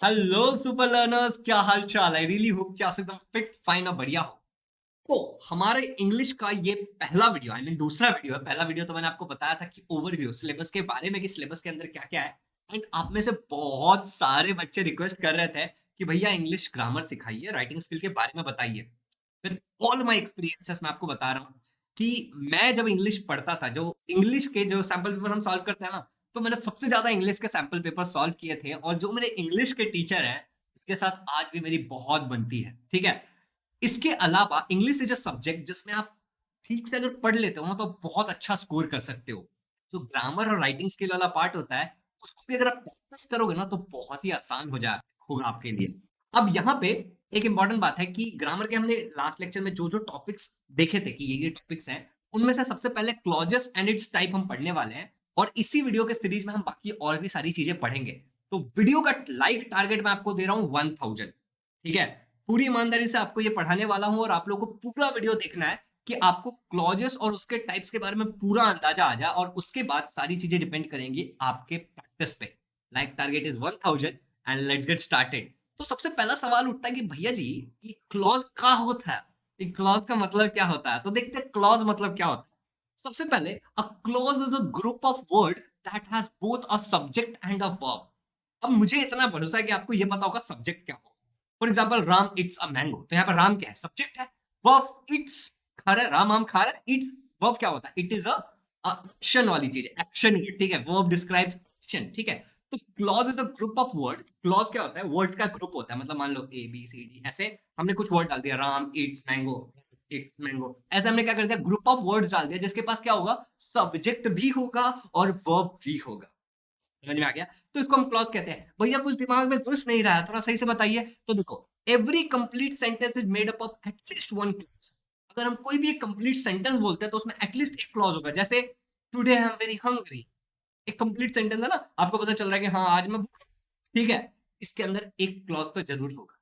Hello super learners, क्या हाल चाल है। रियली होप कि आप एकदम फिट फाइन और बढ़िया हो। तो हमारे इंग्लिश का ये पहला वीडियो, आई मीन दूसरा वीडियो है। पहला वीडियो तो मैंने आपको बताया था कि ओवरव्यू सिलेबस के बारे में, कि सिलेबस के अंदर क्या क्या है। एंड आप में से बहुत सारे बच्चे रिक्वेस्ट कर रहे थे कि भैया इंग्लिश ग्रामर सिखाइए, राइटिंग स्किल के बारे में बताइए। विद ऑल माई एक्सपीरियंसेस मैं आपको बता रहा हूँ कि मैं जब इंग्लिश पढ़ता था, जो इंग्लिश के जो सैम्पल पेपर हम सॉल्व करते हैं ना, तो मैंने सबसे ज्यादा इंग्लिश के सैंपल पेपर सॉल्व किए थे। और जो मेरे इंग्लिश के टीचर हैं उनके साथ आज भी मेरी बहुत बनती है। ठीक है, इसके अलावा इंग्लिश इज अ सब्जेक्ट जिसमें आप ठीक से अगर पढ़ लेते हो ना तो बहुत अच्छा स्कोर कर सकते हो। जो ग्रामर और राइटिंग स्किल वाला पार्ट होता है उसको भी अगर आप प्रैक्टिस करोगे ना तो बहुत ही आसान हो जाए होगा आपके लिए। अब यहाँ पे एक इंपॉर्टेंट बात है कि ग्रामर के हमने लास्ट लेक्चर में जो जो टॉपिक्स देखे थे कि ये टॉपिक्स हैं, उनमें से सबसे पहले क्लॉजेस एंड इट्स टाइप हम पढ़ने वाले हैं। और इसी वीडियो के सीरीज में हम बाकी और भी सारी चीजें पढ़ेंगे। तो वीडियो का लाइक टारगेट मैं आपको दे रहा हूं 1000। ठीक है, पूरी ईमानदारी से आपको ये पढ़ाने वाला हूं और आप लोगों को पूरा वीडियो देखना है कि आपको क्लॉजेस और उसके टाइप्स के बारे में पूरा अंदाजा आ जाए। और उसके बाद सारी चीजें डिपेंड करेंगी आपके प्रैक्टिस पे। Like target is 1000 and let's get started. तो सबसे पहला सवाल उठता है कि भैया जी ये क्लॉज क्या होता है, ये क्लॉज का मतलब क्या होता है। तो देखते हैं क्लॉज मतलब क्या होता है। सबसे पहले a clause is a group of word that has both a subject and a verb. अब मुझे इतना भरोसा है कि आपको यह पता होगा सब्जेक्ट क्या होगा। For example Ram it's a mango, तो यहाँ पर राम क्या है, सब्जेक्ट है। वर्ब इट्स, खा रहा है राम आम खा रहा है। इट्स वर्ब क्या होता है, इट इज अ एक्शन वाली चीज है, एक्शन ही है। ठीक है, वर्ब डिस्क्राइब्स एक्शन। ठीक है, तो clause is a group of word. Clause क्या होता है, वर्ड्स का ग्रुप होता है। मतलब मान लो ए बी सी डी ऐसे हमने कुछ वर्ड डाल दिया, Ram it's mango, it's mango, ऐसे हमने क्या कर दिया, ग्रुप ऑफ वर्ड्स डाल दिया जिसके पास क्या होगा, सब्जेक्ट भी होगा और वर्ब भी होगा। समझ में आ गया। तो इसको हम क्लॉज कहते हैं। भैया कुछ दिमाग में घुस नहीं रहा है, थोड़ा सही से बताइए। तो देखो, every complete sentence is made up of at least one clause. अगर हम कोई भी एक कंप्लीट सेंटेंस बोलते हैं तो उसमें एटलीस्ट एक क्लॉज होगा। जैसे today I am very hungry, एक कंप्लीट सेंटेंस है ना, आपको पता चल रहा है कि हाँ आज मैं ठीक है, इसके अंदर एक क्लॉज तो जरूर होगा।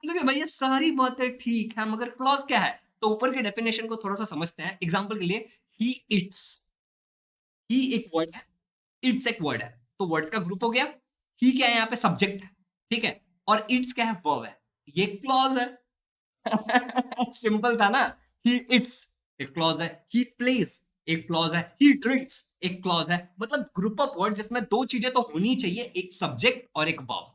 देखिए भैया सारी बातें ठीक है मगर क्लॉज क्या है। तो ऊपर के डेफिनेशन को थोड़ा सा समझते हैं। एग्जांपल के लिए, ही इट्स, ही एक वर्ड है, इट्स एक वर्ड है, तो वर्ड्स का ग्रुप हो गया। ही क्या है, यहाँ पे सब्जेक्ट है। ठीक है, और इट्स क्या है, वर्ब है। ये क्लॉज है। सिंपल था ना। ही इट्स एक क्लॉज है, ही प्लेज एक क्लॉज है, ही ड्रिंक्स एक क्लॉज है। मतलब ग्रुप ऑफ वर्ड जिसमें दो चीजें तो होनी चाहिए, एक सब्जेक्ट और एक वर्ब।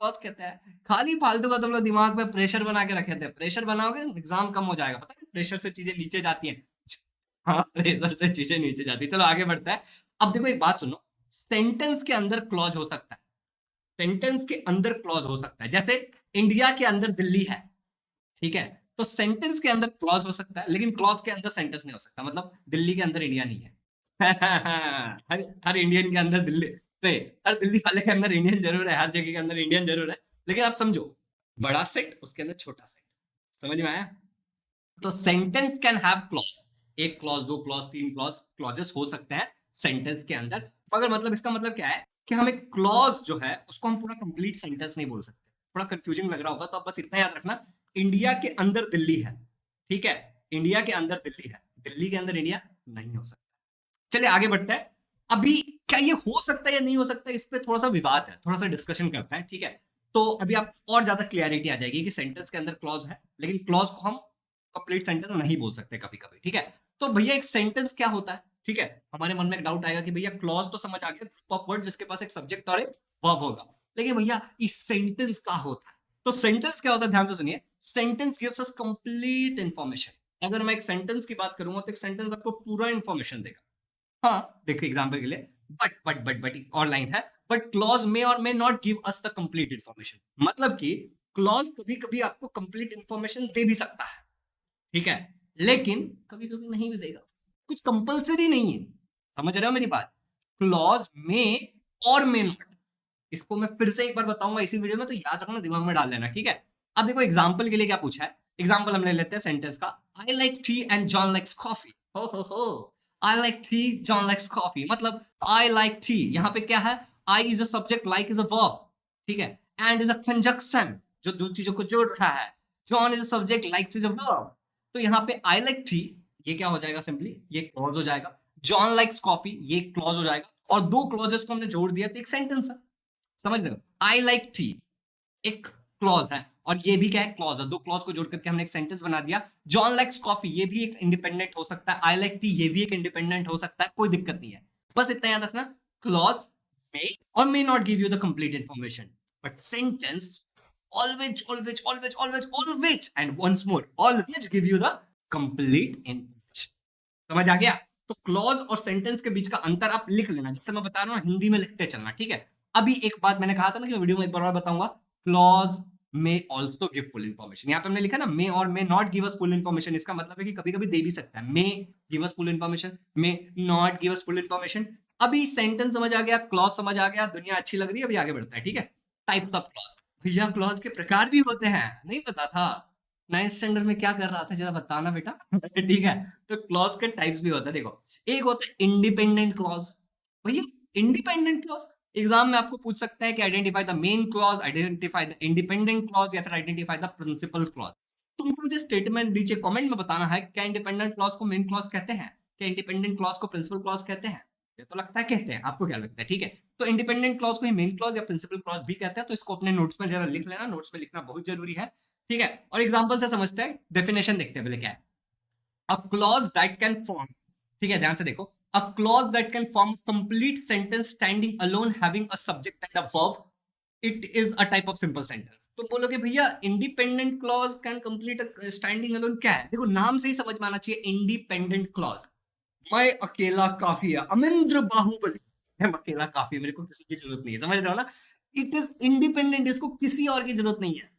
क्लॉज कहते हैं। खाली फालतू का तुम लोग दिमाग में प्रेशर बना के रखे थे। प्रेशर बनाओगे एग्जाम कम हो जाएगा, पता है प्रेशर से चीजें नीचे जाती हैं। हाँ, प्रेशर से चीजें नीचे जाती है। चलो आगे बढ़ता है। अब देखो एक बात सुनो, सेंटेंस के अंदर क्लॉज हो सकता है। सेंटेंस के अंदर क्लॉज हो सकता है, जैसे इंडिया के अंदर दिल्ली है। ठीक है, तो सेंटेंस के अंदर क्लॉज हो सकता है लेकिन क्लॉज के अंदर सेंटेंस नहीं हो सकता। मतलब दिल्ली के अंदर इंडिया नहीं है। हर हर इंडियन के अंदर दिल्ली, पे हर दिल्ली वाले के अंदर इंडियन जरूर है, हर जगह के अंदर इंडियन जरूर है। लेकिन आप समझो, बड़ा सेट उसके अंदर छोटा सेट। समझ में आया। तो सेंटेंस कैन हैव क्लॉज, एक क्लॉज, दो क्लॉज, तीन क्लॉज, क्लॉजेस हो सकते हैं सेंटेंस के अंदर। मगर मतलब इसका मतलब क्या है कि हमें क्लॉज जो है उसको हम पूरा कंप्लीट सेंटेंस नहीं बोल सकते। थोड़ा कंफ्यूजिंग लग रहा होगा तो आप बस इतना याद रखना, इंडिया के अंदर दिल्ली है। ठीक है, इंडिया के अंदर दिल्ली है, दिल्ली के अंदर इंडिया नहीं हो सकता। चलिए आगे बढ़ते हैं। अभी क्या ये हो सकता है या नहीं हो सकता, इस पे थोड़ा सा विवाद है, थोड़ा सा डिस्कशन करते हैं। ठीक है, तो अभी आप और ज्यादा क्लियरिटी आ जाएगी कि सेंटेंस के अंदर क्लॉज है लेकिन क्लॉज को हम कंप्लीट सेंटेंस नहीं बोल सकते कभी कभी। ठीक है, तो भैया एक सेंटेंस क्या होता है। ठीक है, हमारे मन में एक डाउट आएगा कि भैया क्लॉज तो समझ आ गया, ग्रुप ऑफ वर्ड जिसके पास एक सब्जेक्ट और एक वर्ब होगा। लेकिन भैया इस सेंटेंस क्या होता है। तो सेंटेंस क्या होता है, ध्यान से सुनिए। Sentence gives us complete information. अगर मैं एक सेंटेंस की बात करूंगा तो एक सेंटेंस आपको पूरा इंफॉर्मेशन देगा। हाँ देखिए एग्जाम्पल के लिए, बट एक और लाइन है, बट क्लॉज मे और may not give us the complete information. मतलब कि क्लॉज कभी कभी आपको कंप्लीट इंफॉर्मेशन दे भी सकता है। ठीक है, लेकिन कभी कभी नहीं भी देगा, कुछ कंपल्सरी नहीं है। समझ रहे हो मेरी बात। क्लॉज में और मे नॉट, इसको मैं फिर से एक बार बताऊंगा इसी वीडियो में, तो याद रखना, दिमाग में डाल लेना। ठीक है, अब देखो एग्जाम्पल के लिए क्या पूछा है। एग्जाम्पल हम ले लेते हैं सेंटेंस का, I like tea and John likes coffee. हो I like tea, John likes coffee. मतलब आई लाइक टी, यहाँ पे क्या है, I is a subject, like is a verb. ठीक है, एंड इज अ कंजक्शन जो दो चीजों को जोड़ रहा है। John is a subject, likes is a verb. तो यहाँ पे आई लाइक टी, ये क्या हो जाएगा, सिंपली ये क्लॉज हो जाएगा। जॉन लाइक्स कॉफी, ये क्लॉज हो जाएगा। और दो क्लॉजेस को हमने जोड़ दिया तो एक सेंटेंस है। समझ रहे हो? आई लाइक टी एक क्लॉज है, और ये भी क्या है, क्लॉज है। दो क्लॉज को जोड़ करके हमने एक सेंटेंस बना दिया। जॉन लाइक्स कॉफी, ये भी एक इंडिपेंडेंट हो सकता है। आई लाइक टी, ये भी एक इंडिपेंडेंट हो सकता है, कोई दिक्कत नहीं है। बस इतना याद रखना, clause may or may not give you the complete information, but sentence always, always, always, always, always, and once more, always give you the complete information. समझ आ गया? तो क्लॉज और सेंटेंस के बीच का अंतर आप लिख लेना, जैसे मैं बता रहा हूँ हिंदी में लिखते चलना, ठीक है? अभी एक बात मैंने कहा था ना कि वीडियो में एक बार और बताऊंगा, क्लॉज में ऑल्सो गिव फुल इन्फॉर्मेशन। यहाँ पे हमने लिखा ना मे और may not give us full information, इसका मतलब है कि कभी कभी दे भी सकता है। May give us full information, may not give us full information. अभी सेंटेंस समझ आ गया, क्लॉज समझ आ गया, दुनिया अच्छी लग रही है, अभी आगे बढ़ता है, ठीक है? टाइप्स ऑफ क्लॉज, भैया क्लॉज के प्रकार भी होते हैं, नहीं पता था? 9th स्टैंडर्ड में क्या कर रहा था, जरा बताना बेटा। ठीक है, तो क्लॉज के टाइप्स भी होता है, देखो। एक होता है इंडिपेंडेंट क्लॉज। भैया इंडिपेंडेंट क्लॉज एग्जाम में आपको पूछ सकता है कि identify the main clause, identify the independent clause, या फिर आइडेंटिफाई द प्रिंसिपल क्लॉज। तुमको मुझे स्टेटमेंट नीचे कमेंट में बताना है, क्या इंडिपेंडेंट क्लॉज को मेन क्लॉज कहते हैं, क्या इंडिपेंडेंट क्लॉज को प्रिंसिपल क्लॉज कहते हैं? ये तो लगता है कहते हैं, आपको क्या लगता है? ठीक है, तो इंडिपेंडेंट क्लॉज को ही मेन क्लॉज या प्रिंसिपल क्लॉज भी कहते हैं, तो इसको अपने नोट्स में जरा लिख लेना, नोट्स में लिखना बहुत जरूरी है, ठीक है? और एग्जांपल से समझते हैं, डेफिनेशन देखते हैं पहले क्या है। अ क्लॉज दैट कैन फॉर्म, ठीक है ध्यान से देखो, अ clause that can form complete sentence standing alone having a subject and a verb, it is a type of simple sentence. तो बोलोगे भैया independent clause can complete standing alone, क्या है? देखो नाम से ही समझ में आना चाहिए, इंडिपेंडेंट क्लॉज। मैं अकेला काफी है, अमेंद्र बाहुबली, मैं अकेला काफी है, मेरे को किसी की जरूरत नहीं है, समझ रहे हो ना? इट इज इंडिपेंडेंट, इसको किसी और की जरूरत नहीं है।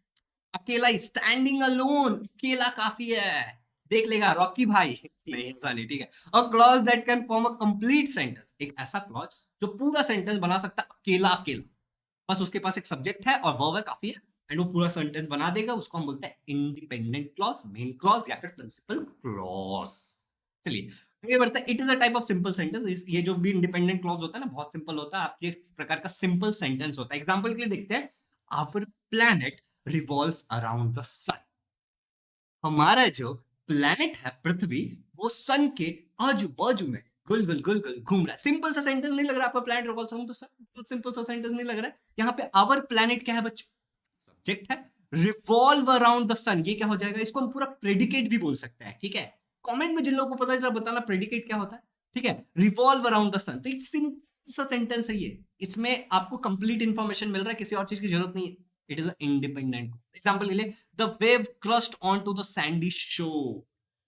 अकेला, स्टैंडिंग अलोन, अकेला काफी है। देख लेगा रॉकी भाई। नहीं ऐसा नहीं, ठीक है? और clause that can form a complete sentence, एक ऐसा क्लॉज जो पूरा सेंटेंस बना सकता है अकेला अकेला, बस उसके पास एक सब्जेक्ट है और वर्ब है, काफी है, एंड वो पूरा सेंटेंस बना देगा, उसको हम बोलते हैं इंडिपेंडेंट क्लॉज, मेन क्लॉज, या फिर प्रिंसिपल क्लॉज। चलिए आगे बढ़ते हैं। It is a type of simple sentence, ये जो भी इंडिपेंडेंट क्लॉज होता है ना, बहुत सिंपल होता है, आपके इस प्रकार का सिंपल सेंटेंस होता है। एग्जांपल के लिए देखते हैं, our planet revolves around the sun. हमारा जो प्लैनेट है पृथ्वी, वो सन के आजू बाजू में गुल गुल गुल गुल घूम रहा है। सिंपल सा सेंटेंस नहीं लग रहा आपको? Planet revolves around the sun, simple सा सेंटेंस नहीं लग रहा है? यहाँ पे आवर प्लैनेट क्या है बच्चों? सब्जेक्ट है। रिवॉल्व अराउंड द सन, ये क्या हो जाएगा? इसको हम पूरा प्रेडिकेट भी बोल सकते हैं, ठीक है? कमेंट में जिन लोगों को पता है जरा बताना प्रेडिकेट क्या होता है, ठीक है? रिवॉल्व अराउंड द सन, तो एक सिंपल सा सेंटेंस है ये, इसमें आपको कंप्लीट इंफॉर्मेशन मिल रहा है, किसी और चीज की जरूरत नहीं है। It is independent. एग्जाम्पल ले, the wave crest on to the sandy shore.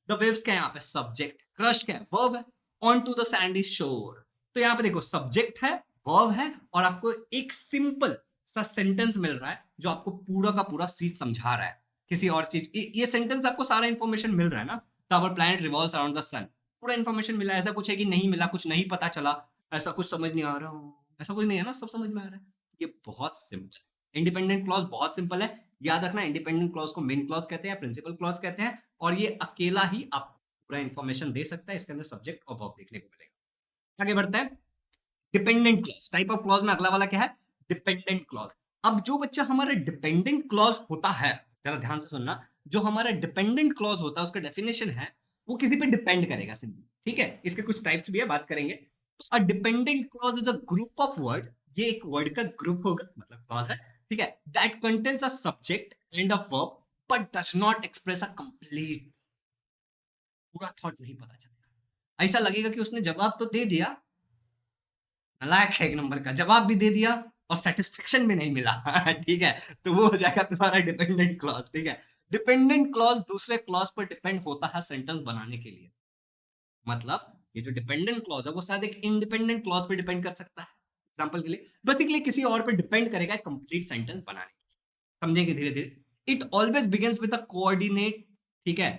The waves क्या है यहाँ पे? सब्जेक्ट। क्रस्ट क्या है? वर्ब है। ऑन टू द सैंडी शोर, तो यहाँ पे देखो सब्जेक्ट है, वर्ब है, और आपको एक सिंपल सा सेंटेंस मिल रहा है जो आपको पूरा का पूरा चीज समझा रहा है, किसी और चीज ये सेंटेंस आपको सारा इंफॉर्मेशन मिल रहा है ना। तो our planet revolves around the sun, पूरा इंफॉर्मेशन मिला है, ऐसा कुछ है कि नहीं मिला, कुछ नहीं पता चला, ऐसा कुछ समझ नहीं आ रहा हूँ, ऐसा कुछ नहीं है ना, सब समझ में आ रहा है। ये बहुत सिंपल, इंडिपेंडेंट क्लॉज बहुत सिंपल है। याद रखना, इंडिपेंडेंट क्लॉज को मेन क्लॉज कहते हैं, प्रिंसिपल क्लॉज कहते हैं, और ये अकेला ही आपको पूरा इंफॉर्मेशन दे सकता है, इसके अंदर सब्जेक्ट और वर्ब देखने को मिलेगा। आगे बढ़ते हैं, dependent clause, type of clause में अगला वाला क्या है? Dependent clause. अब जो बच्चा हमारा डिपेंडेंट क्लॉज होता है, जरा ध्यान से सुनना, जो हमारा डिपेंडेंट क्लॉज होता है उसका डेफिनेशन है, वो किसी पे डिपेंड करेगा सिंपली, ठीक है? इसके कुछ टाइप्स भी है, बात करेंगे। तो a dependent clause is a group of word, ये एक वर्ड का ग्रुप होगा, मतलब क्लॉज है, ठीक है? That contains a subject and a verb but does not express a complete, पूरा थॉट नहीं पता चलेगा। ऐसा लगेगा कि उसने जवाब तो दे दिया, नालायक है एक नंबर का, जवाब भी दे दिया और सेटिस्फेक्शन भी नहीं मिला। ठीक है, तो वो हो जाएगा तुम्हारा डिपेंडेंट क्लॉज, ठीक है? डिपेंडेंट क्लॉज दूसरे क्लॉज पर डिपेंड होता है सेंटेंस बनाने के लिए, मतलब ये जो डिपेंडेंट क्लॉज है वो शायद एक इंडिपेंडेंट क्लॉज पे डिपेंड कर सकता है। एग्जांपल के लिए बेसिकली किसी और पे डिपेंड करेगा कंप्लीट सेंटेंस बनाने के लिए, समझेंगे धीरे धीरे। It always begins with a coordinate, ठीक है,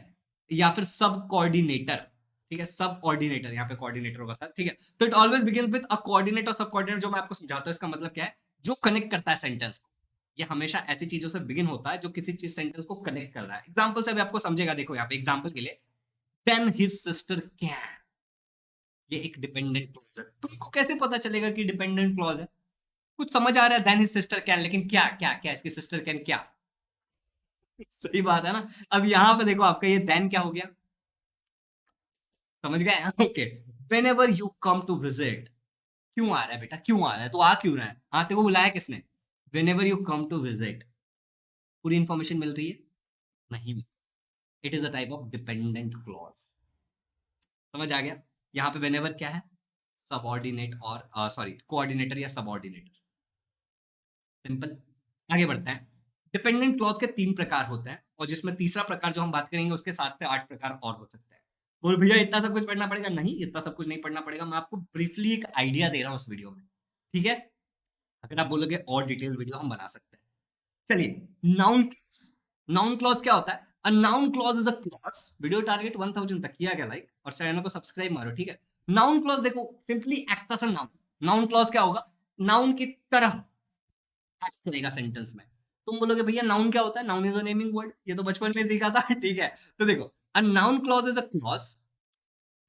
या फिर सब कोऑर्डिनेटर, ठीक है? सब ऑर्डिनेटर, यहाँ पे कोऑर्डिनेटर होगा सर, ठीक है? तो it always begins with a coordinate और सब कोऑर्डिनेट, जो मैं आपको समझाता हूँ इसका मतलब क्या है, जो कनेक्ट करता है सेंटेंस को। ये हमेशा ऐसी चीजों से बिगिन होता है जो किसी चीज सेंटेंस को कनेक्ट कर रहा है। एग्जांपल से भी आपको समझेगा, देखो यहाँ पे एग्जांपल के लिए, देन हिज सिस्टर कैन, ये एक डिपेंडेंट क्लॉज है। तुमको कैसे पता चलेगा कि डिपेंडेंट क्लॉज है? कुछ समझ आ रहा है, देन हिज सिस्टर कैन, लेकिन क्या क्या क्या, इसकी सिस्टर कैन क्या? सही बात है ना? अब यहां पे देखो आपका ये देन क्या हो गया, समझ गए? Okay, whenever you come to visit, क्यों आ रहा है बेटा, क्यों आ रहा है, तो आ क्यों रहा है, हाँ तेरे को बुलाया किसने? Whenever you come to visit, पूरी इंफॉर्मेशन मिल रही है? नहीं। It is a type of dependent clause. समझ आ गया? यहाँ पे whenever क्या है? सबऑर्डिनेट और सॉरी कोऑर्डिनेटर या सबऑर्डिनेटर। सिंपल। आगे बढ़ते हैं। डिपेंडेंट क्लॉज के 3 प्रकार होते हैं और जिसमें तीसरा प्रकार जो हम बात करेंगे उसके 7 से 8 प्रकार और हो सकते हैं। बोल भैया इतना सब कुछ पढ़ना पड़ेगा? नहीं, इतना सब कुछ नहीं पढ़ना पड़ेगा, मैं आपको ब्रीफली एक आइडिया दे रहा हूँ इस वीडियो में। ठीक है? अगर आप बोलोगे और डिटेल वीडियो हम बना सकते हैं। चलिए, नाउन क्लॉज। नाउन क्लॉज क्या होता है? अ noun clause is a clause. Video target 1000 तक किया गया लाइक, और चैनल को सब्सक्राइब मारो। ठीक है? नाउन क्लॉज देखो simply act as a noun. Noun clause क्या होगा? नाउन की तरह एक्ट करेगा सेंटेंस में। तुम बोलोगे भैया नाउन क्या होता है? Noun is a naming word, ये तो बचपन में सीखा था। ठीक है, तो देखो, a noun clause is a clause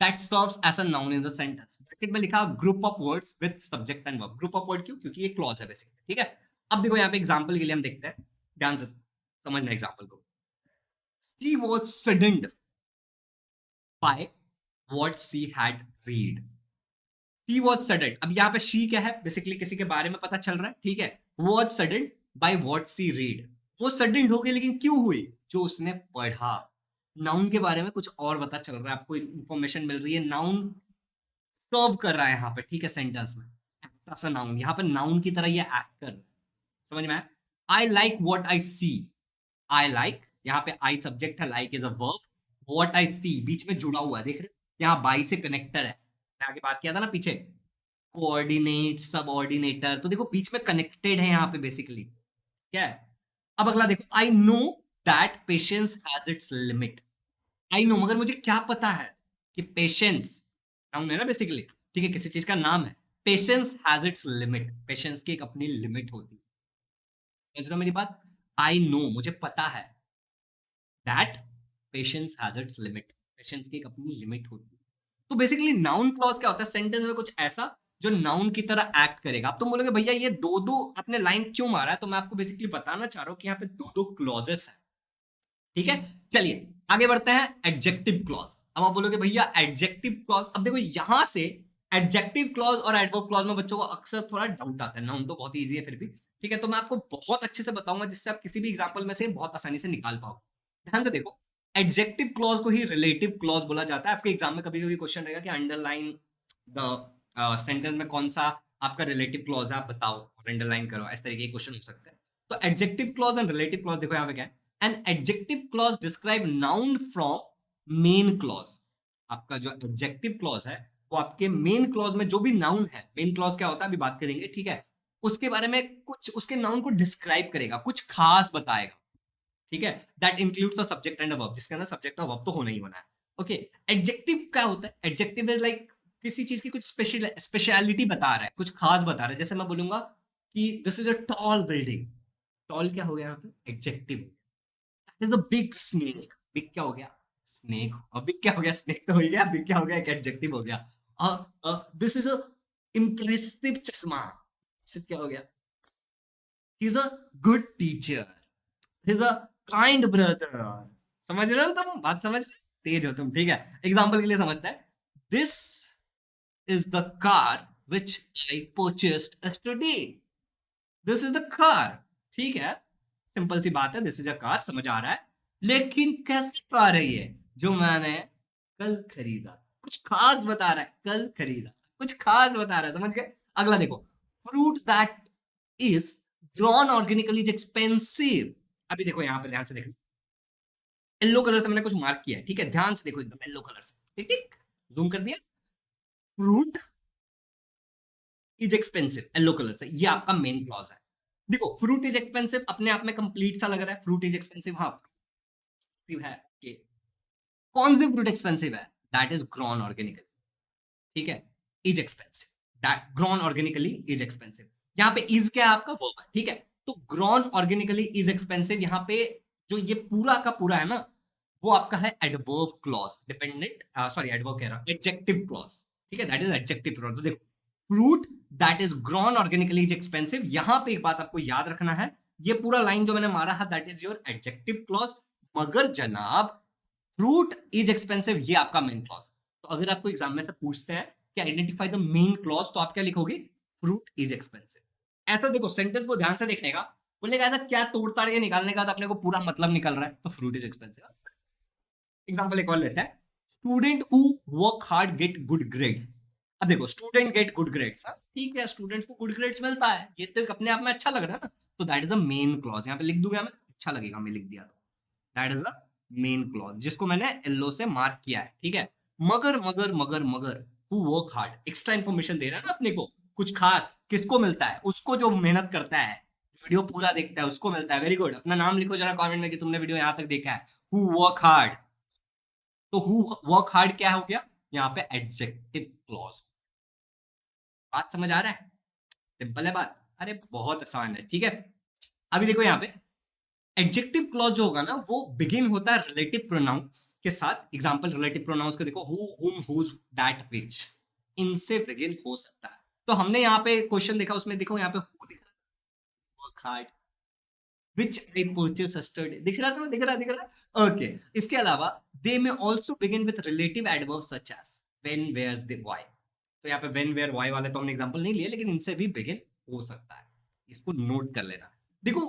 that serves as a noun in the sentence. Bracket में लिखा group of words with subject and verb. Group of word क्यों? क्योंकि ये क्लॉज है बेसिकली। ठीक है, अब देखो यहाँ पे एग्जांपल के लिए हम देखते हैं, ध्यान से समझना एग्जांपल को। She was saddened by what she had read. She was saddened। अब यहाँ पे she क्या है? बेसिकली किसी के बारे में पता चल रहा है। ठीक है, was saddened by what she read। वो saddened हो गई, लेकिन क्यों हुई? जो उसने पढ़ा। नाउन के बारे में कुछ और पता चल रहा है, आपको इंफॉर्मेशन मिल रही है, नाउन सर्व कर रहा है यहाँ पे। ठीक है, सेंटेंस में ऐसा नाउन, यहाँ पे नाउन की तरह ये एक्ट कर रहा है। समझ में आया? I like what I see. I like, यहाँ पे आई सब्जेक्ट है, like is a verb, what I see बीच में जुड़ा हुआ है, देख रहे हो? यहाँ बाई से कनेक्टर है। मैं आगे बात किया था ना पीछे, कोऑर्डिनेट सबऑर्डिनेटर, तो देखो बीच में कनेक्टेड है यहाँ पे बेसिकली। क्या है? अब अगला देखो, आई know that patience has its limit. I know, मगर मुझे क्या पता है कि पेशेंस नाउन है ना बेसिकली। ठीक है, किसी चीज का नाम है। Patience has its limit, patience की एक अपनी लिमिट होती है। समझ रहे हो मेरी बात? आई नो, मुझे पता है, that patience has its limit, patience की एक अपनी लिमिट होती है। तो बेसिकली नाउन क्लॉज क्या होता है? सेंटेंस में कुछ ऐसा जो नाउन की तरह एक्ट करेगा। अब तुम बोलोगे भैया ये दो दो आपने लाइन क्यों मारा है, तो मैं आपको बेसिकली बताना चाह रहा हूं कि यहाँ पे दो दो क्लॉजेस है। ठीक है, चलिए आगे बढ़ते हैं। Adjective clause. अब आप बोलोगे भैया एडजेक्टिव क्लॉज, अब देखो यहां से एडजेक्टिव क्लॉज और एडवर्ब क्लॉज में बच्चों को अक्सर थोड़ा डाउट आता है। नाउन तो बहुत इजी है फिर भी। ठीक है, तो मैं आपको बहुत अच्छे से बताऊंगा जिससे आप किसी भी एग्जांपल में से बहुत आसानी से निकाल पाओ। ध्यान से देखो, एडजेक्टिव क्लॉज को ही रिलेटिव क्लॉज बोला जाता है। आपके एग्जाम में कभी कभी क्वेश्चन रहेगा कि अंडरलाइन द सेंटेंस में कौन सा आपका रिलेटिव क्लॉज है, आप बताओ और अंडरलाइन करो, इस तरीके के क्वेश्चन हो सकते हैं। तो adjective clause and relative clause देखो यहाँ पे क्या है। An adjective clause describe noun from main clause. आपका जो एडजेक्टिव क्लॉज है वो आपके मेन क्लॉज में जो भी नाउन है, मेन क्लॉज क्या होता है अभी बात करेंगे। ठीक है, उसके बारे में कुछ उसके नाउन को डिस्क्राइब करेगा, कुछ खास बताएगा। ठीक है, that includes the subject and verb, जिसके अंदर सब्जेक्ट और वर्ब तो होना ही होना है। ओके, एडजेक्टिव क्या होता है? एडजेक्टिव इज लाइक किसी चीज की कुछ स्पेशलिटी बता रहा है, कुछ खास बता रहा है। जैसे मैं बोलूंगा कि this is a tall building. Tall क्या हो गया यहाँ पे? Adjective. Is a big snake. Big क्या हो गया? स्नेक। और बिग क्या हो गया? स्नेक तो हो गया, बिग क्या हो गया? एक एडजेक्टिव हो गया। दिस इज अ इम्प्रेसिव चश्मा। सिर्फ क्या हो गया? He is a good teacher, he is a kind brother. समझ रहे हो तुम? बात समझ रहे हो? तेज हो तुम। ठीक है, एग्जांपल के लिए समझते हैं। This is the car which I purchased yesterday। This is the car. ठीक है, सिंपल सी बात है, दिस इज अ कार, समझ आ रहा है। लेकिन कैसी कार है ये जो मैंने कल खरीदा? कुछ खास बता रहा है, कल खरीदा, कुछ खास बता रहा है। समझ गए? अगला देखो, fruit that is grown organically is expensive. अभी देखो यहाँ पे ध्यान से देखो, येलो कलर से मैंने कुछ मार्क किया है। ठीक है, ध्यान से देखो, एकदम येलो कलर से। ठीक ठीक, जूम कर दिया। Fruit is expensive, yellow colour से, ये आपका मेन क्लॉज है। देखो, फ्रूट इज एक्सपेंसिव अपने आप में कंप्लीट सा लग रहा है। फ्रूट इज एक्सपेंसिव, हाँ एक्सपेंसिव है कि कौन सी फ्रूट एक्सपेंसिव है? That is grown organically. ठीक है, is expensive, that grown organically is expensive. यहाँ पे इज क्या है? आपका वर्ब है। ठीक है, तो ग्रोन ऑर्गेनिकली इज एक्सपेंसिव, यहाँ पे जो ये पूरा का पूरा है ना, वो आपका है adverb clause, dependent sorry adverb कह रहा हूं, एडजेक्टिव क्लॉज। ठीक है, दैट इज एडजेक्टिव क्लॉज। तो देखो, fruit that is grown organically is expensive, यहां पे एक बात आपको याद रखना है, ये पूरा लाइन जो मैंने मारा है that is your adjective clause. मगर जनाब, फ्रूट इज एक्सपेंसिव ये आपका मेन क्लॉज। तो अगर आपको एग्जाम में से पूछते हैं कि आइडेंटिफाई द मेन क्लॉज, तो आप क्या लिखोगे? Fruit is expensive. ऐसा देखो सेंटेंस को ध्यान से देखने का, बोलेगा ऐसा क्या तोड़ ताड़ के निकालने का तो अपने को पूरा मतलब निकल रहा है, तो फ्रूट इज एक्सपेंसिव। एग्जाम्पल एक और लेते हैं, student who work hard get good grades. अब देखो स्टूडेंट गेट गुड ग्रेड्स, ठीक है, स्टूडेंट्स को गुड ग्रेड्स मिलता है, ये तो अपने आप में अच्छा लग रहा है ना, तो that is the main clause. यहाँ पे लिख दूंगा मैं, अच्छा लगेगा मैं लिख दिया तो, that is the main clause जिसको मैंने येलो से मार्क किया है, ठीक है। मगर मगर मगर मगर who work hard, extra information दे रहा है ना अपने को, कुछ खास किसको मिलता है? उसको जो मेहनत करता है, वीडियो पूरा देखता है उसको मिलता है। वेरी गुड, अपना नाम लिखो जरा कमेंट में कि तुमने वीडियो यहाँ तक देखा है। हु वर्क हार्ड, तो हु वर्क हार्ड क्या हो गया यहाँ पे? Adjective clause. बात समझ आ रहा है? सिंपल है बात, अरे बहुत आसान है, ठीक है। अभी देखो यहाँ पे एडजेक्टिव क्लॉज जो होगा ना, वो बिगिन होता है रिलेटिव प्रोनाउंस के साथ। एग्जांपल रिलेटिव प्रोनाउंस को देखो, हु, हुम, हुज, दैट, व्हिच, इनसे बिगिन हो सकता है। तो हमने यहाँ पे क्वेश्चन देखा, उसमें देखो यहाँ पे हु दिख रहा है, work hard, which I purchased yesterday, दिख रहा था, दिख रहा। ओके, इसके अलावा they may also begin with relative adverbs such as when, where, they, why। तो यहाँ पे when, where, why वाले तो हमने एग्जांपल नहीं लिए, लेकिन इनसे भी बिगिन हो सकता है, इसको नोट कर लेना। देखो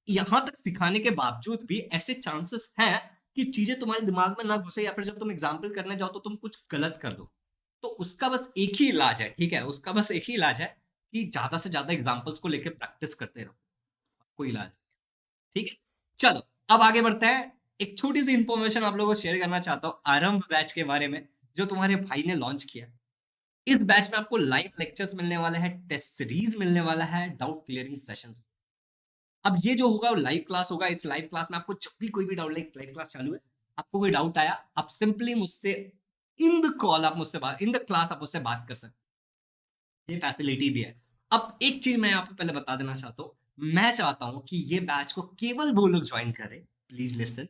यहां तक सिखाने के बावजूद भी ऐसे चांसेस हैं कि चीजें तुम्हारे दिमाग में ना घुसे, या फिर जब तुम एग्जाम्पल करने जाओ तो तुम कुछ गलत कर दो। तो उसका बस एक ही इलाज है, ठीक है, उसका बस एक ही इलाज है कि ज्यादा से ज्यादा एग्जाम्पल्स को लेकर प्रैक्टिस करते रहो, कोई इलाज, ठीक है। चलो अब आगे बढ़ते हैं। एक छोटी सी इंफॉर्मेशन आप लोगों को शेयर करना चाहता हूँ आरंभ बैच के बारे में, जो तुम्हारे भाई ने लॉन्च किया। इस बैच में आपको लाइव लेक्चर्स मिलने वाला है, टेस्ट सीरीज मिलने वाला है, डाउट क्लियरिंग सेशंस। अब ये जो होगा वो लाइव क्लास होगा। इस लाइव क्लास में आपको जब भी कोई भी डाउट, लाइव क्लास चालू है, आपको कोई डाउट आया, आप सिंपली मुझसे इन द कॉल, आप मुझसे बात, इन द क्लास आप मुझसे बात कर सकते, ये फैसिलिटी भी है। अब एक चीज मैं यहाँ पे पहले बता देना चाहता हूँ, मैं चाहता हूँ कि ये बैच को केवल वो लोग ज्वाइन करें, प्लीज लिसन,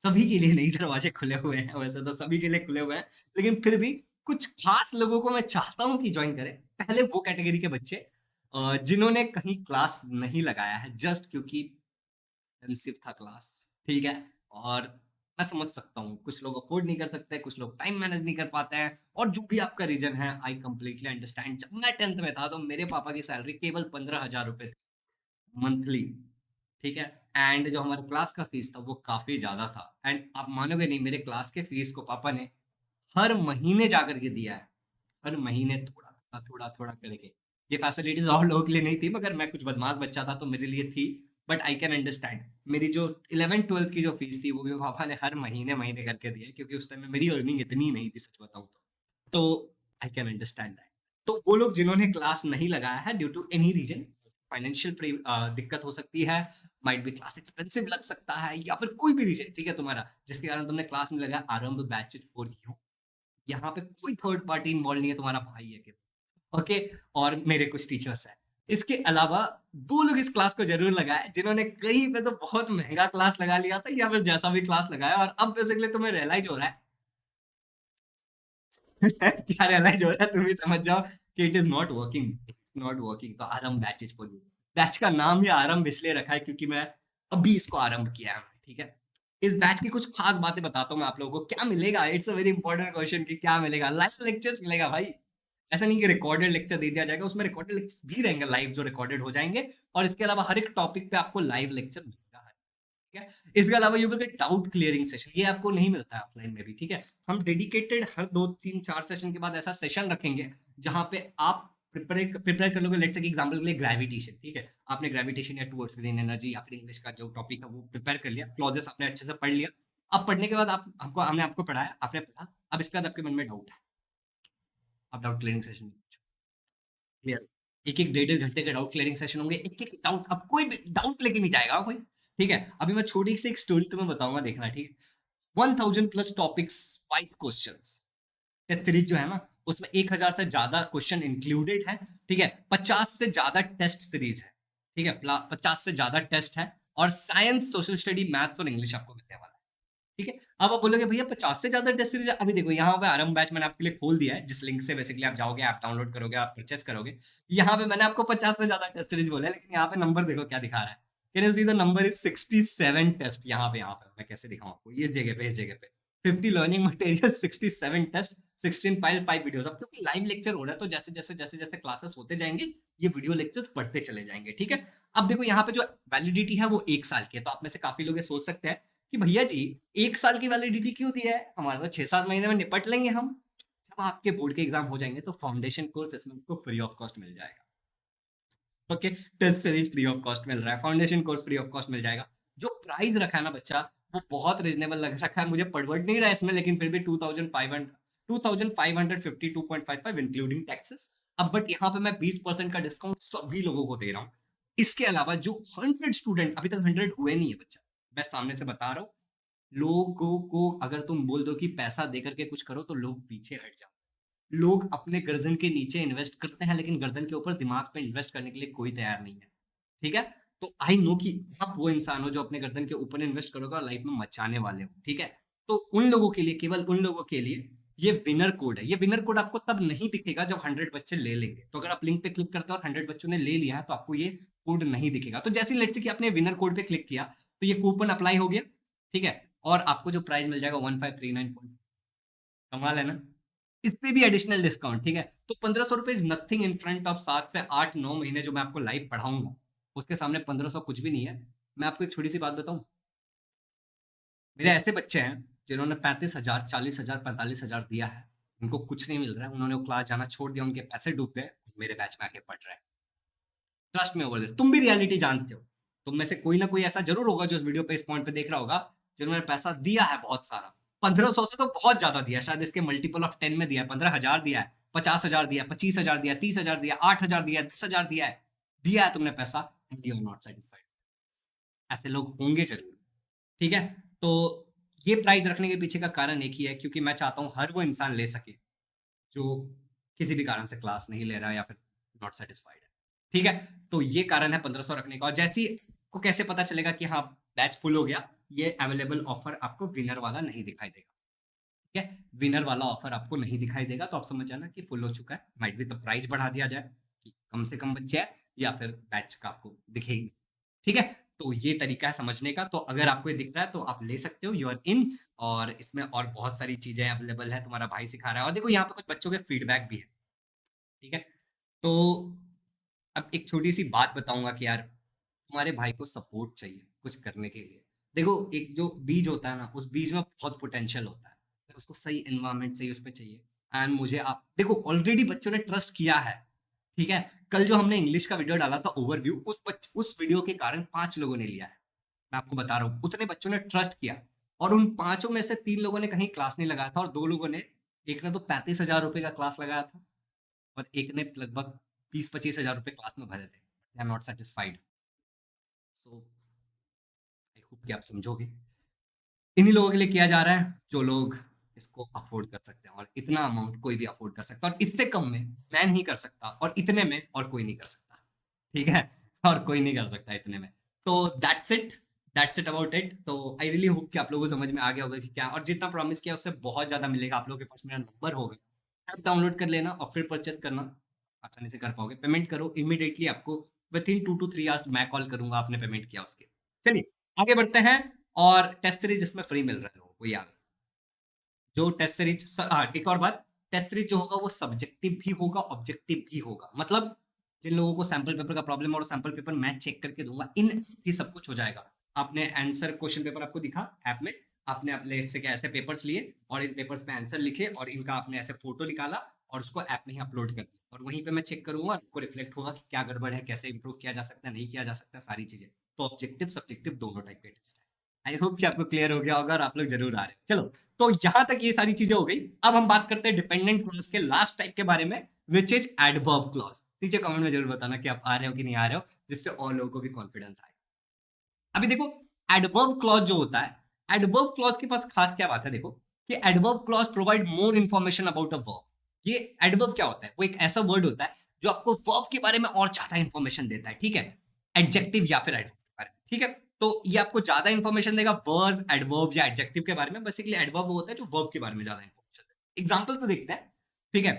सभी के लिए नहीं दरवाजे खुले हुए हैं, वैसे तो सभी के लिए खुले हुए हैं, लेकिन फिर भी कुछ खास लोगों को मैं चाहता हूँ कि ज्वाइन करें। पहले वो कैटेगरी के बच्चे जिन्होंने कहीं क्लास नहीं लगाया है, जस्ट क्योंकि एक्सपेंसिव था क्लास, ठीक है। और मैं समझ सकता हूँ कुछ लोग अफोर्ड नहीं कर सकते, कुछ लोग टाइम मैनेज नहीं कर पाते हैं, और जो भी आपका रीजन है आई कंप्लीटली अंडरस्टैंड। जब मैं 10th में था तो मेरे पापा की सैलरी केवल 15,000 रुपए थी मंथली, ठीक है। एंड जो हमारे क्लास का फीस था वो काफी ज्यादा था, एंड आप मानोगे नहीं, मेरे क्लास के फीस को पापा ने हर महीने जाकर के दिया है, हर महीने थोड़ा थोड़ा थोड़ा थोड़ा करके। ये फैसिलिटीज और लोगों के लिए नहीं थी, मगर मैं कुछ बदमाश बच्चा था तो मेरे लिए थी। बट आई कैन अंडरस्टैंड, मेरी जो 11th 12th की जो फीस थी वो भी पापा ने हर महीने महीने करके दी है, क्योंकि उस टाइम में मेरी अर्निंग इतनी नहीं थी, सच बताऊं तो आई कैन अंडरस्टैंड दैट। तो वो लोग जिन्होंने क्लास नहीं लगाया है due to any reason, financial दिक्कत हो सकती है, माइट बी क्लास एक्सपेंसिव लग सकता है, या फिर कोई भी रीजन, ठीक है, तुम्हारा जिसके कारण तुमने क्लास नहीं लगाया, आरंभ बैच फॉर यू। यहाँ पे कोई थर्ड पार्टी इन्वॉल्व नहीं है, तुम्हारा भाई है केवल, ओके। और मेरे कुछ टीचर्स हैं। इसके अलावा वो लोग इस क्लास को जरूर लगाए जिन्होंने कहीं पे तो बहुत महंगा क्लास लगा लिया था, या फिर जैसा भी क्लास लगाया, और अब बेसिकली तुम्हें रियलाइज हो रहा है क्या रियलाइज हो रहा है, तुम भी समझ जाओ कि it is not working, it's not working. तो आरंभ batch is for you. Batch का नाम ही आरंभ इसलिए रखा है क्योंकि मैं अभी इसको आरंभ किया है, ठीक है। इस बैच की कुछ खास बातें बताता हूँ मैं आप लोगों को, क्या मिलेगा। It's a very important question कि क्या मिलेगा। लाइव लेक्चर्स मिलेगा भाई, ऐसा नहीं कि रिकॉर्डेड लेक्चर दे दिया जाएगा, उसमें रिकॉर्डेड लेक्चर भी रहेंगे लाइव, जो रिकॉर्डेड हो जाएंगे। और इसके अलावा हर एक टॉपिक पे आपको लाइव लेक्चर मिलेगा, ठीक है। इसके अलावा you will get doubt clearing session, ये आपको नहीं मिलता है ऑफलाइन में भी, ठीक है। हम डेडिकेटेड हर 2 3 4 सेशन के बाद ऐसा सेशन रखेंगे जहां पे आप प्रिपेयर कर लोगे। लेट्स से एग्जांपल के लिए ग्रेविटेशन, ठीक है, आपने ग्रेविटेशन या टुवर्ड्स ग्रीन एनर्जी या फिर इंग्लिश का जो टॉपिक है वो प्रिपेयर कर लिया, क्लॉजेस आपने अच्छे से पढ़ लिया। अब पढ़ने के बाद आप हमको हमने आपको पढ़ाया, आपने पढ़ा, अब इसके बाद आपके मन में डाउट है, आप डाउट क्लियरिंग सेशन में पूछो, क्लियर। एक एक 1.5 घंटे के डाउट क्लियरिंग सेशन होंगे, एक एक डाउट, अब कोई भी डाउट लेके नहीं जाएगा कोई, ठीक है। अभी मैं छोटी सी एक स्टोरी तुम्हें बताऊंगा, देखना, ठीक है। 1000+ टॉपिक्स, 5 क्वेश्चंस, टेस्ट सीरीज जो है ना, उसमें 1000 से ज्यादा क्वेश्चन इंक्लूडेड है, ठीक है। 50 से ज्यादा टेस्ट सीरीज है, ठीक है, 50 से ज्यादा टेस्ट है, और साइंस, सोशल स्टडी, मैथ्स और इंग्लिश आपको मिलने वाला है, ठीक है। अब आप बोलोगे भैया 50 से ज्यादा टेस्ट सीरीज, अभी देखो यहाँ पे आरंभ बैच मैंने आपके लिए खोल दिया है, जिस लिंक से बेसिकली आप जाओगे, आप डाउनलोड करोगे, आप परचेस करोगे। यहाँ पे मैंने आपको 50 से ज्यादा टेस्ट सीरीज बोला है, लेकिन यहाँ पे नंबर देखो क्या दिखा रहा है, can see the number is 67 test. यहाँ पे मैं कैसे दिखाऊं आपको, इस जगह पे, इस जगह पे 50 learning material, 67 test, 16 file, 5 videos. अब क्योंकि लाइव लेक्चर हो रहा है तो जैसे क्लासेस होते जाएंगे ये वीडियो लेक्चर्स बढ़ते चले जाएंगे, ठीक है। अब देखो यहाँ पे जो वैलिडिटी है वो 1 साल की है। तो आप में से काफी लोग ये सोच सकते हैं कि भैया जी 1 साल की वैलिडिटी क्यों दी है, हमारा तो 6-7 महीने में निपट लेंगे हम। जब आपके बोर्ड के एग्जाम हो जाएंगे तो फाउंडेशन कोर्स इसमें आपको फ्री ऑफ कॉस्ट मिल जाएगा। Okay, test series free of cost मिल रहा है, foundation course free of cost मिल जाएगा। जो प्राइस रखा है ना बच्चा वो बहुत रीजनेबल लग रखा है, मुझे पड़वट नहीं रहा है इसमें, लेकिन फिर भी 2552.55 इंक्लूडिंग टैक्सेस। अब बट यहाँ पे मैं 20% का डिस्काउंट सभी लोगों को दे रहा हूँ। इसके अलावा जो 100 स्टूडेंट, अभी तक 100 हुए नहीं है बच्चा, मैं सामने से बता रहा हूँ, लोगों को अगर तुम बोल दो कि पैसा दे करके कुछ करो तो लोग पीछे हट जाओ। लोग अपने गर्दन के नीचे इन्वेस्ट करते हैं लेकिन गर्दन के ऊपर दिमाग पे इन्वेस्ट करने के लिए कोई तैयार नहीं है, ठीक है। तो आई नो कि आप वो इंसान हो जो अपने गर्दन के ऊपर इन्वेस्ट करोगे और लाइफ में मचाने वाले हो, ठीक है। तो उन लोगों के लिए, केवल उन लोगों के लिए ये विनर कोड है। ये विनर कोड आपको तब नहीं दिखेगा जब 100 बच्चे ले लेंगे। तो अगर आप लिंक पे क्लिक करते हो और 100 बच्चों ने ले लिया है तो आपको ये कोड नहीं दिखेगा। तो जैसे लेट्स से कि आपने विनर कोड पे क्लिक किया तो ये कूपन अप्लाई हो गया, ठीक है। और आपको जो प्राइस मिल जाएगा 1539 पॉइंट, कमाल है ना। इस पे भी एडिशनल डिस्काउंट, ठीक है। तो 1500 रुपए is nothing in front of 7 से 8-9 महीने जो मैं आपको लाइव पढ़ाऊंगा, उसके सामने 1500 कुछ भी नहीं है। मैं आपको एक छोटी सी बात बताऊं, मेरे ऐसे बच्चे हैं जिन्होंने 35,000, 40,000, 45,000 दिया है, उनको कुछ नहीं मिल रहा है, उन्होंने वो क्लास जाना छोड़ दिया, उनके पैसे डूब गए, मेरे बैच में आके पढ़ रहे हैं। ट्रस्ट में ओवर दिस, तुम भी रियलिटी जानते हो। तुम में से कोई ना कोई ऐसा जरूर होगा जो इस वीडियो पे इस पॉइंट पे देख रहा होगा जिन्होंने पैसा दिया है बहुत सारा। 1500 से तो बहुत ज्यादा दिया, शायद इसके मल्टीपल ऑफ 10 में दिया है, 15,000 दिया है, 50,000 दिया है, 25,000 दिया है, 30,000 दिया है, 8,000 दिया है, 10,000 दिया है तुमने पैसा, and you are not satisfied. ऐसे लोग होंगे जरूर, ठीक है। तो ये प्राइस रखने के पीछे का कारण एक ही है, क्योंकि मैं चाहता हूं हर वो इंसान ले सके जो किसी भी कारण से क्लास नहीं ले रहा है या फिर नॉट सेटिस्फाइड है, ठीक है। तो ये कारण है 1500 रखने का। और जैसे ही को कैसे पता चलेगा कि हाँ बैच फुल हो गया, ये अवेलेबल ऑफर आपको विनर वाला नहीं दिखाई देगा, ठीक है। विनर वाला ऑफर आपको नहीं दिखाई देगा तो आप समझ जाना कि फुल हो चुका है। माइट भी तो प्राइस बढ़ा दिया जाए कि कम से कम बच्चे हैं, या फिर बैच का आपको दिखेगी, ठीक है। तो ये तरीका है समझने का। तो अगर आपको ये दिख रहा है तो आप ले सकते हो, यू आर इन। और इसमें और बहुत सारी चीजें अवेलेबल है, तुम्हारा भाई सिखा रहा है। और देखो यहाँ पे कुछ बच्चों के फीडबैक भी है, ठीक है। तो अब एक छोटी सी बात बताऊंगा कि यार तुम्हारे भाई को सपोर्ट चाहिए कुछ करने के लिए। देखो एक जो बीज होता है ना, उस बीज में बहुत पोटेंशियल होता है, तो उसको सही एनवायरनमेंट सही उस पर चाहिए। एंड मुझे आप देखो ऑलरेडी बच्चों ने ट्रस्ट किया है, ठीक है। कल जो हमने इंग्लिश का वीडियो डाला था ओवरव्यू, उस वीडियो के कारण 5 लोगों ने लिया है। मैं आपको बता रहा हूँ उतने बच्चों ने ट्रस्ट किया। और उन 5 में से 3 लोगों ने कहीं क्लास नहीं लगाया था, और 2 लोगों ने, एक ने तो 35,000 रुपए का क्लास लगाया था और एक ने लगभग 20-25,000 रुपए क्लास में भरे थे। They are not satisfied. So I hope कि आप समझोगे। इन्हीं लोगों के लिए किया जा रहा है जो लोग इसको अफोर्ड कर सकते हैं, और इतना अमाउंट कोई भी अफोर्ड कर सकता है, और इससे कम में मैं नहीं कर सकता, और इतने में और कोई नहीं कर सकता, ठीक है। और कोई नहीं कर सकता इतने में। तो दैट्स इट अबाउट इट। तो आई रियली होप कि आप लोगों को समझ में आ गया होगा कि क्या, और जितना प्रॉमिस किया उससे बहुत ज्यादा मिलेगा। आप लोगों के पास मेरा नंबर होगा, ऐप डाउनलोड कर लेना और फिर परचेस करना आसानी से कर पाओगे। पेमेंट करो इमीडिएटली, आपको विद इन 2 to 3 आवर्स मैं कॉल करूंगा आपने पेमेंट किया उसके। चलिए आगे बढ़ते हैं। और टेस्ट सीरीज इसमें फ्री मिल रहा है लोगों को, याद जो टेस्ट सीरीज, एक और बात, टेस्ट सीरीज जो होगा वो सब्जेक्टिव भी होगा, ऑब्जेक्टिव भी होगा। मतलब जिन लोगों को सैंपल पेपर का प्रॉब्लम और सैंपल पेपर मैं चेक करके दूंगा, इन ही सब कुछ हो जाएगा। आपने आंसर क्वेश्चन पेपर आपको दिखा ऐप में, आपने अपने से क्या ऐसे पेपर्स लिए और इन पेपर्स पे आंसर लिखे और इनका आपने ऐसे फोटो निकाला और उसको ऐप में ही अपलोड कर दिया, और वहीं पे मैं चेक करूंगा और आपको रिफ्लेक्ट होगा कि क्या गड़बड़ है, कैसे इंप्रूव किया जा सकता है, नहीं किया जा सकता, सारी चीजें। तो ऑब्जेक्टिव सब्जेक्टिव दोनों टाइप के टेस्ट है। आई होप कि आपको क्लियर हो गया होगा और आप लोग जरूर आ रहे हो। चलो तो यहां तक ये सारी चीजें हो गई। अब हम बात करते हैं डिपेंडेंट क्लॉज के लास्ट टाइप के बारे में, विच इज एडवर्ब क्लॉज। नीचे कमेंट में जरूर बताना कि आप आ रहे हो कि नहीं आ रहे हो, जिससे और लोगों को भी कॉन्फिडेंस आए। अभी देखो एडवर्ब क्लॉज जो होता है, एडवर्ब क्लॉज के पास खास क्या बात है, देखो कि adverb clause provide more information about a verb. ये एडवर्ब क्या होता है, वो एक ऐसा वर्ड होता है जो आपको वर्ब के बारे में और ज्यादा इंफॉर्मेशन देता है, ठीक है। एडजेक्टिव या फिर एडवर्ब के बारे में, ठीक है। तो ये आपको ज्यादा इंफॉर्मेशन देगा वर्ब, एडवर्ब या एडजेक्टिव के बारे में। बेसिकली एडवर्ब वो होता है जो वर्ब के बारे में ज्यादा इंफॉर्मेशन देता है। एग्जांपल तो देखते हैं, ठीक है।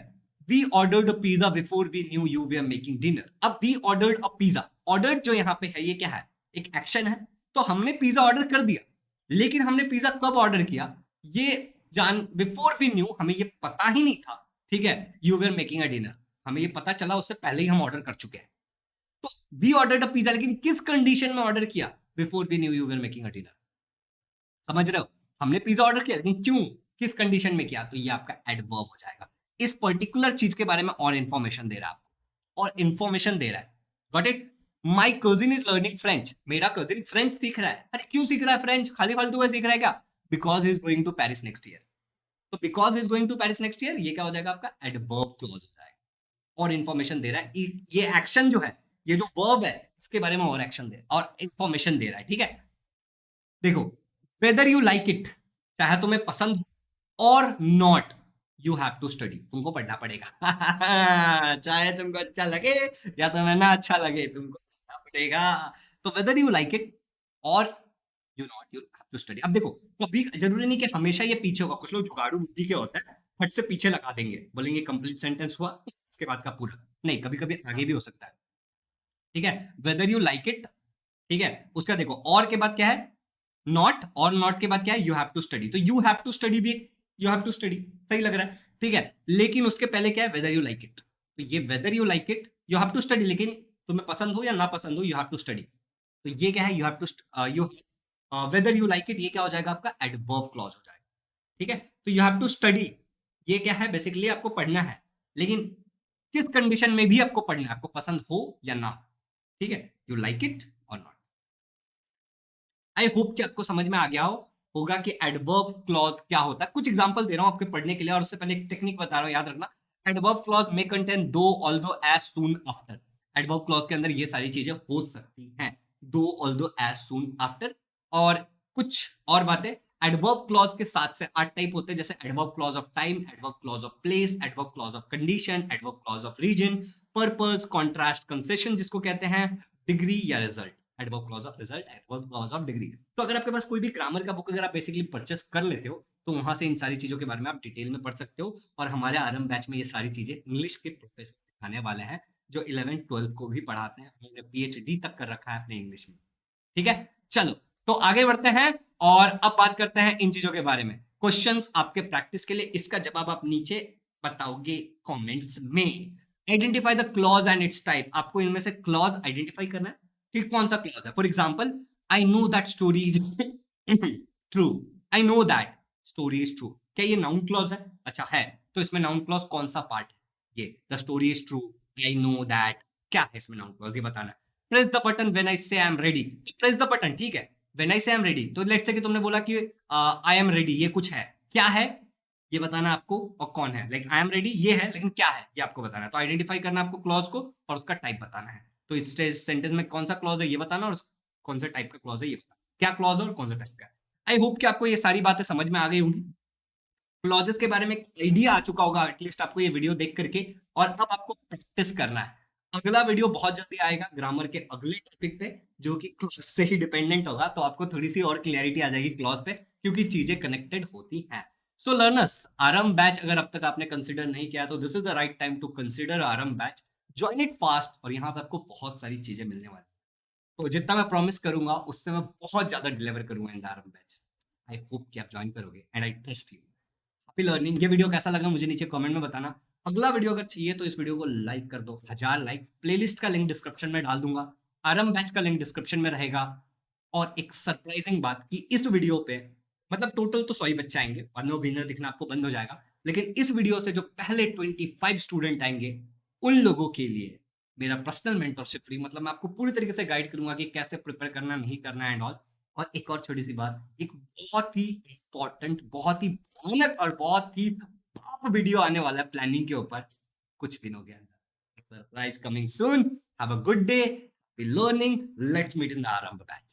We ordered a pizza before we knew you were making dinner. अब we ordered a pizza, ordered जो यहाँ पे है ये क्या है, एक एक्शन है। तो हमने पिज्जा ऑर्डर कर दिया, लेकिन हमने पिज्जा कब ऑर्डर किया, ये जान बिफोर वी न्यू, हमें ये पता ही नहीं था, ठीक है, you were making a dinner, हमें ये पता चला उससे पहले ही हम ऑर्डर कर चुके हैं। तो वी ऑर्डर्ड अ पिज्जा, लेकिन किस कंडीशन में ऑर्डर किया? Before we knew you were making a dinner. समझ रहे हो? हमने पिज्जा ऑर्डर किया, लेकिन क्यों, किस कंडीशन में किया? तो ये आपका एडवर्ब हो जाएगा। इस पर्टिकुलर चीज के बारे में और इंफॉर्मेशन दे रहा है आपको, और इंफॉर्मेशन दे रहा है। Got it? My cousin is learning French, मेरा कजिन फ्रेंच सीख रहा है। अरे क्यों सीख रहा है फ्रेंच? खाली फालतू का सीख रहा है क्या? Because he is going to Paris next year. तो because is going to Paris next year, ये क्या हो जाएगा आपका? एडवर्ब क्लॉज हो जाएगा, और इंफॉर्मेशन दे रहा है। ये एक्शन जो है, ये जो वर्ब है, इसके बारे में और एक्शन दे और इंफॉर्मेशन दे रहा है, ठीक है? देखो, वेदर यू लाइक इट, चाहे तुम्हें पसंद हो or not, you have to study, तुमको पढ़ना पड़ेगा। चाहे तुमको अच्छा लगे या तुम्हें ना अच्छा लगे, तुमको पढ़ना पड़ेगा। तो whether you like it or you not, you have to study. अब देखो, कभी जरूरी नहीं कि हमेशा ये पीछे होगा, कुछ लोग जुगाड़ू बुद्धि के होते हैं, फट से पीछे लगा देंगे, बोलेंगे कंप्लीट सेंटेंस हुआ उसके बाद का पूरा। नहीं, कभी कभी आगे भी हो सकता है, ठीक है? वेदर यू लाइक इट, ठीक है, उसका देखो और के बाद क्या है? नॉट, और नॉट के बाद क्या है? You have to study. तो यू हैव टू स्टडी भी, यू हैव टू स्टडी सही लग रहा है, ठीक है, लेकिन उसके पहले क्या है? Whether you like it. तो ये whether you like it, you have to study, लेकिन तुम्हें पसंद हो या ना पसंद हो, यू हैव टू स्टडी। तो ये क्या है? You have to, you whether you like it, ये क्या हो जाएगा आपका? एडवर्ब क्लॉज हो जाएगा, ठीक है? तो यू हैव टू स्टडी, ये क्या है? बेसिकली आपको पढ़ना है, लेकिन किस कंडीशन में भी आपको पढ़ना है, आपको पसंद हो या ना हो, ठीक है? यू लाइक इट और नॉट। आई होप कि आपको समझ में आ गया होगा कि एडवर्ब क्लॉज क्या होता है। कुछ एग्जांपल दे रहा हूं आपके पढ़ने के लिए, और उससे पहले एक टेक्निक बता रहा हूं, याद रखना। एडवर्ब क्लॉज में contain though, although, as soon, after. Adverb clause के अंदर ये सारी चीजें हो सकती हैं, दो, ऑल्दो, एज सून, आफ्टर, और कुछ और बातें। एडवर्ब क्लॉज के 7 से 8 टाइप होते हैं, जैसे adverb clause of time, adverb clause of place, adverb clause of condition, adverb clause of reason, purpose, contrast, concession जिसको कहते हैं, डिग्री या result. Adverb clause of result, adverb clause of degree. तो अगर आपके पास कोई भी ग्रामर का बुक अगर आप बेसिकली परचेस कर लेते हो, तो वहां से इन सारी चीजों के बारे में आप डिटेल में पढ़ सकते हो। और हमारे आरएम बैच में ये सारी चीजें इंग्लिश के प्रोफेसर सिखाने वाले हैं, जो 11th 12th को भी पढ़ाते हैं। उन्होंने पीएचडी तक कर रखा है अपने इंग्लिश में, ठीक है? चलो, तो आगे बढ़ते हैं और अब बात करते हैं इन चीजों के बारे में। क्वेश्चंस आपके प्रैक्टिस के लिए, इसका जवाब आप नीचे बताओगे कमेंट्स में। Identify the clause and it's type, आपको इनमें से क्लॉज आइडेंटिफाई करना है, ठीक? कौन सा क्लॉज है? For example, I know that story is true, I know that story is true, क्या ये नाउन क्लॉज है? अच्छा है, तो इसमें नाउन क्लॉज कौन सा पार्ट है? ये the story is true, I know that, क्या है इसमें नाउन क्लॉज, ये बताना है। Press the button when I say I am ready, press the button, ठीक है, when I say I am ready. तो लेट्स से कि तुमने बोला कि आई एम रेडी, ये कुछ है, क्या है ये बताना आपको, और कौन है। लाइक आई एम रेडी ये है, लेकिन क्या है ये आपको बताना है। तो आइडेंटिफाई करना आपको क्लॉज को, और उसका टाइप बताना है। तो इस सेंटेंस में कौन सा क्लॉज है ये बताना, और कौन सा टाइप का क्लॉज है ये बताना, क्या क्लॉज है और कौन सा टाइप का है। आई होप कि आपको ये सारी बातें समझ में आ गई होंगी, क्लॉजेस के बारे में आइडिया आ चुका होगा एटलीस्ट आपको ये वीडियो देख करके। और अब आपको प्रैक्टिस करना है। अगला वीडियो बहुत जल्दी आएगा ग्रामर के अगले टॉपिक पे, जो कि क्लॉज से ही डिपेंडेंट होगा, तो आपको थोड़ी सी और क्लियरिटी आ जाएगी क्लॉज पे, क्योंकि चीजें कनेक्टेड होती हैं। सो लर्नर्स, आरएम बैच अगर अब तक आपने कंसिडर नहीं किया, तो this is the right time to consider Aarambh batch. Join it fast, और यहाँ पे आपको बहुत सारी चीजें मिलने वाली। तो जितना मैं प्रॉमिस करूंगा उससे मैं बहुत ज्यादा डिलीवर करूंगा इन आरएम बैच। आई होप कि आप ज्वाइन करोगे, and I trust you. Happy learning. ये वीडियो कैसा लगा मुझे नीचे कमेंट में बताना। अगला वीडियो अगर चाहिए तो इस वीडियो को लाइक कर दो, 1000 लाइक्स। प्लेलिस्ट का लिंक डिस्क्रिप्शन में डाल दूंगा, आरएम बैच का लिंक डिस्क्रिप्शन में रहेगा। और एक सरप्राइजिंग बात कि इस वीडियो पे मतलब टोटल तो 100 ही बच्चे आएंगे, बाद में विनर दिखना आपको बंद हो जाएगा, लेकिन इस वीडियो से जो पहले 25 स्टूडेंट आएंगे, उन लोगों के लिए मेरा पर्सनल मेंटरशिप फ्री, मतलब मैं आपको पूरी तरीके से गाइड करूंगा कि कैसे प्रिपेयर करना, नहीं करना एंड ऑल। और एक और छोटी सी बात, एक बहुत ही इंपॉर्टेंट, बहुत ही भयानक और बहुत ही टॉप वीडियो आने वाला है प्लानिंग के ऊपर कुछ दिनों के अंदर। Surprise coming soon. Have a good day, be learning, let's meet in the Aarambh batch.